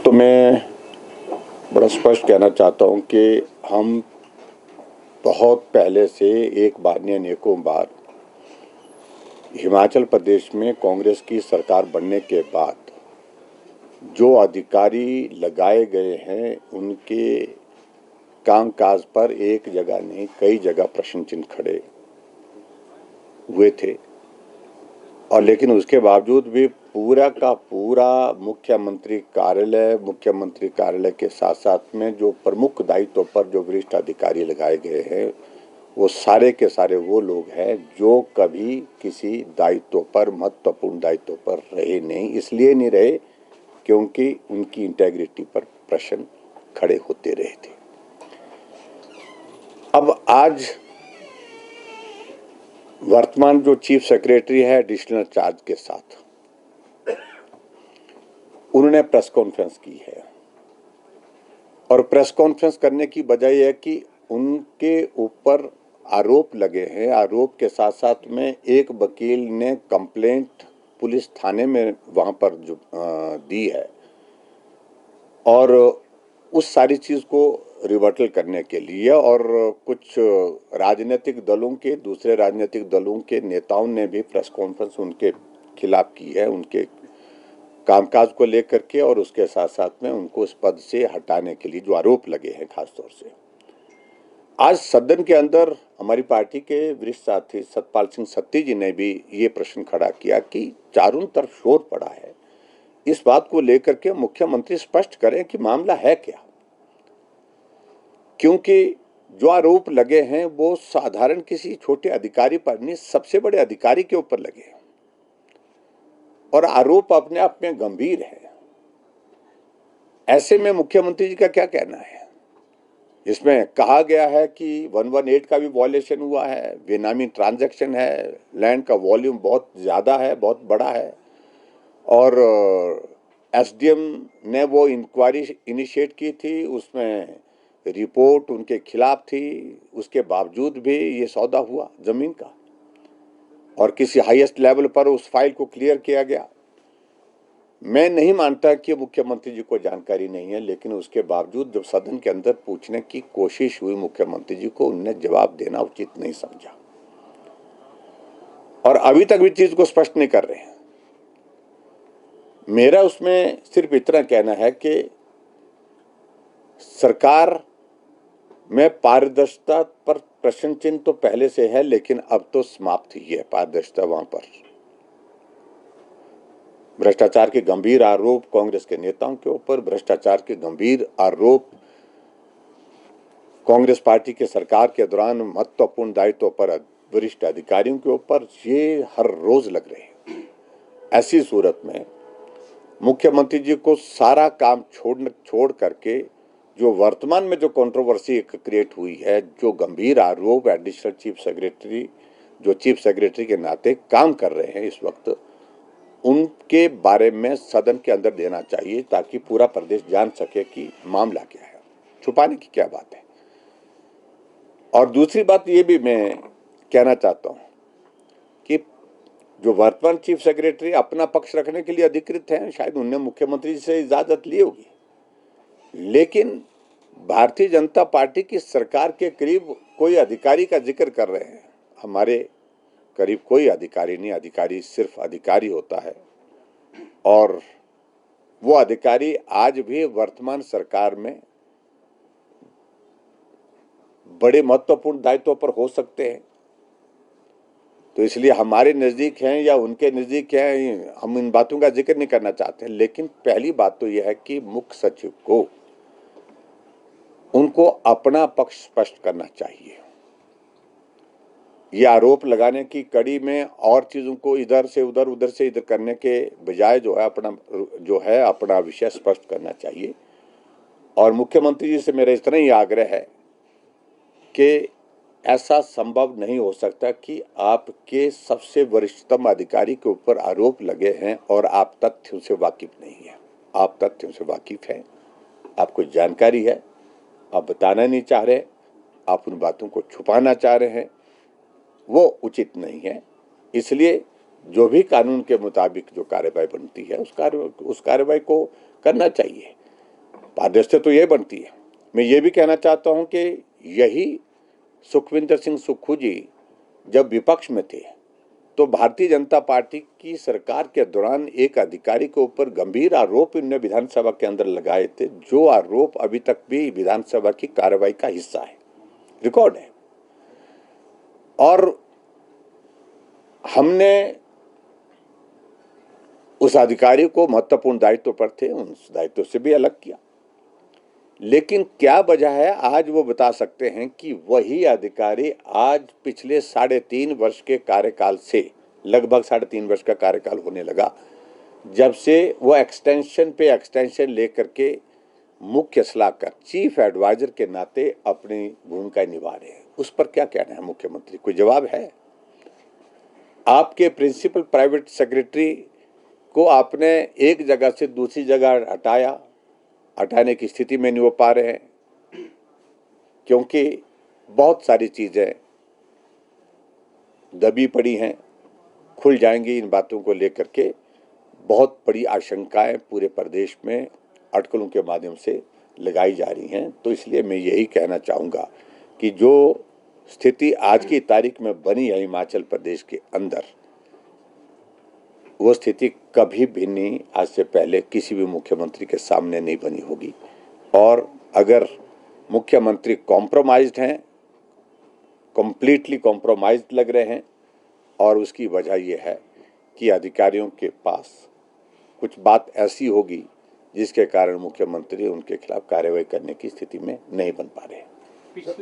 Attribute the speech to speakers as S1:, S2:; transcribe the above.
S1: तो मैं बड़ा स्पष्ट कहना चाहता हूं कि हम बहुत पहले से एक बार नहीं अनेकों बार हिमाचल प्रदेश में कांग्रेस की सरकार बनने के बाद जो अधिकारी लगाए गए हैं उनके कामकाज पर एक जगह नहीं कई जगह प्रश्न चिन्ह खड़े हुए थे। और लेकिन उसके बावजूद भी पूरा का पूरा मुख्यमंत्री कार्यालय के साथ साथ में जो प्रमुख दायित्व पर जो वरिष्ठ अधिकारी लगाए गए हैं वो सारे के सारे वो लोग हैं जो कभी किसी दायित्व पर महत्वपूर्ण दायित्व पर रहे नहीं। इसलिए नहीं रहे क्योंकि उनकी इंटेग्रिटी पर प्रश्न खड़े होते रहे थे। अब आज वर्तमान जो चीफ सेक्रेटरी है एडिशनल चार्ज के साथ उन्होंने प्रेस कॉन्फ्रेंस की है और प्रेस कॉन्फ्रेंस करने की वजह यह है कि उनके ऊपर आरोप लगे हैं। आरोप के साथ साथ में एक वकील ने कंप्लेंट पुलिस थाने में वहां पर जो दी है और उस सारी चीज को रिवर्टल करने के लिए और कुछ राजनीतिक दलों के दूसरे राजनीतिक दलों के नेताओं ने भी प्रेस कॉन्फ्रेंस उनके खिलाफ की है, उनके कामकाज को लेकर के और उसके साथ साथ में उनको इस पद से हटाने के लिए जो आरोप लगे हैं। खास तौर से आज सदन के अंदर हमारी पार्टी के वरिष्ठ साथी सतपाल सिंह सत्ती जी ने भी ये प्रश्न खड़ा किया कि चारों तरफ शोर पड़ा है, इस बात को लेकर के मुख्यमंत्री स्पष्ट करें कि मामला है क्या, क्योंकि जो आरोप लगे हैं वो साधारण किसी छोटे अधिकारी पर नहीं सबसे बड़े अधिकारी के ऊपर लगे और आरोप अपने आप में गंभीर है। ऐसे में मुख्यमंत्री जी का क्या कहना है? इसमें कहा गया है कि 118 का भी वॉयलेशन हुआ है, बेनामी ट्रांजैक्शन है, लैंड का वॉल्यूम बहुत ज्यादा है, बहुत बड़ा है और एसडीएम ने वो इंक्वायरी इनिशिएट की थी, उसमें रिपोर्ट उनके खिलाफ थी, उसके बावजूद भी ये सौदा हुआ जमीन का और किसी हाईएस्ट लेवल पर उस फाइल को क्लियर किया गया। मैं नहीं मानता कि मुख्यमंत्री जी को जानकारी नहीं है, लेकिन उसके बावजूद जब सदन के अंदर पूछने की कोशिश हुई मुख्यमंत्री जी को, उनने जवाब देना उचित नहीं समझा और अभी तक भी चीज को स्पष्ट नहीं कर रहे हैं। मेरा उसमें सिर्फ इतना कहना है कि सरकार में पारदर्शिता पर प्रश्न चिन्ह तो पहले से है, लेकिन अब तो समाप्त ही है पारदर्शिता वहां पर। भ्रष्टाचार के गंभीर आरोप कांग्रेस के नेताओं के ऊपर, भ्रष्टाचार के गंभीर आरोप कांग्रेस पार्टी के सरकार के दौरान महत्वपूर्ण दायित्व पर वरिष्ठ अधिकारियों के ऊपर, ये हर रोज लग रहे हैं। ऐसी सूरत में मुख्यमंत्री जी को सारा काम छोड़ करके जो वर्तमान में जो कंट्रोवर्सी क्रिएट हुई है, जो गंभीर आरोप एडिशनल चीफ सेक्रेटरी जो चीफ सेक्रेटरी के नाते काम कर रहे हैं इस वक्त, उनके बारे में सदन के अंदर देना चाहिए ताकि पूरा प्रदेश जान सके कि मामला क्या है, छुपाने की क्या बात है। और दूसरी बात ये भी मैं कहना चाहता हूं कि जो वर्तमान चीफ सेक्रेटरी अपना पक्ष रखने के लिए अधिकृत हैं, शायद उन्होंने मुख्यमंत्री जी से इजाजत ली होगी, लेकिन भारतीय जनता पार्टी की सरकार के करीब कोई अधिकारी का जिक्र कर रहे हैं। हमारे करीब कोई अधिकारी नहीं, अधिकारी सिर्फ अधिकारी होता है और वो अधिकारी आज भी वर्तमान सरकार में बड़े महत्वपूर्ण दायित्वों पर हो सकते हैं। तो इसलिए हमारे नजदीक हैं या उनके नजदीक हैं, हम इन बातों का जिक्र नहीं करना चाहते, लेकिन पहली बात तो यह है कि मुख्य सचिव को उनको अपना पक्ष स्पष्ट करना चाहिए। ये आरोप लगाने की कड़ी में और चीजों को इधर से उधर करने के बजाय जो है अपना विषय स्पष्ट करना चाहिए। और मुख्यमंत्री जी से मेरा इतना ही आग्रह है कि ऐसा संभव नहीं हो सकता कि आपके सबसे वरिष्ठतम अधिकारी के ऊपर आरोप लगे हैं और आप तथ्यों से वाकिफ नहीं है। आप तथ्यों से वाकिफ हैं, आपको जानकारी है, आप बताना नहीं चाह रहे, आप उन बातों को छुपाना चाह रहे हैं, वो उचित नहीं है। इसलिए जो भी कानून के मुताबिक जो कार्रवाई बनती है उस कार्रवाई को करना चाहिए। पारदर्शिता तो ये बनती है। मैं ये भी कहना चाहता हूं कि यही सुखविंदर सिंह सुक्खू जी जब विपक्ष में थे तो भारतीय जनता पार्टी की सरकार के दौरान एक अधिकारी के ऊपर गंभीर आरोप इन्होंने विधानसभा के अंदर लगाए थे, जो आरोप अभी तक भी विधानसभा की कार्रवाई का हिस्सा है, रिकॉर्ड है। और हमने उस अधिकारी को महत्वपूर्ण दायित्व पर थे, उस दायित्व से भी अलग किया। लेकिन क्या वजह है, आज वो बता सकते हैं कि वही अधिकारी आज पिछले 3.5 वर्ष के कार्यकाल से, लगभग 3.5 वर्ष का कार्यकाल होने लगा, जब से वो एक्सटेंशन पे एक्सटेंशन लेकर के मुख्य सलाहकार, चीफ एडवाइजर के नाते अपनी भूमिका निभा रहे हैं। उस पर क्या कहना है मुख्यमंत्री, कोई जवाब है? आपके प्रिंसिपल प्राइवेट सेक्रेटरी को आपने एक जगह से दूसरी जगह हटाने की स्थिति में नहीं हो पा रहे हैं, क्योंकि बहुत सारी चीजें दबी पड़ी हैं, खुल जाएंगी। इन बातों को लेकर के बहुत बड़ी आशंकाएं पूरे प्रदेश में अटकलों के माध्यम से लगाई जा रही हैं। तो इसलिए मैं यही कहना चाहूँगा कि जो स्थिति आज की तारीख में बनी है हिमाचल प्रदेश के अंदर, वो स्थिति कभी भी नहीं, आज से पहले किसी भी मुख्यमंत्री के सामने नहीं बनी होगी। और अगर मुख्यमंत्री कॉम्प्रोमाइज्ड हैं, कंप्लीटली कॉम्प्रोमाइज्ड लग रहे हैं, और उसकी वजह यह है कि अधिकारियों के पास कुछ बात ऐसी होगी जिसके कारण मुख्यमंत्री उनके खिलाफ कार्रवाई करने की स्थिति में नहीं बन पा रहे हैं।